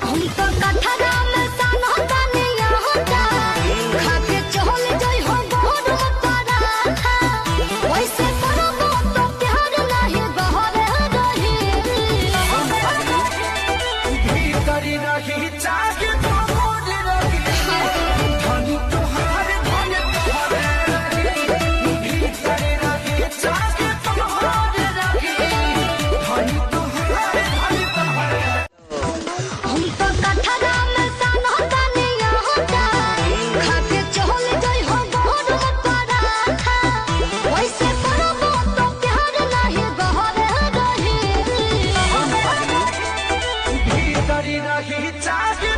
हम तो कठरा में सानो ताने यहाँ का खाके चल जाई हो गोर पराठा वैसे करबो तो प्यार नहीं बहरे रही भीतरी रही चाहे तो मोर रही धनी तोहार धन तोहरे रही भीतरी रही चाहे तो मोर रही धनी तोहार धन तोहरे हम तो कठरा में सानो ताने यहाँ का खाके चल जाई हो गोर पराठा वैसे करबो तो प्यार नहीं बहरे रही भीतरी रही चाहे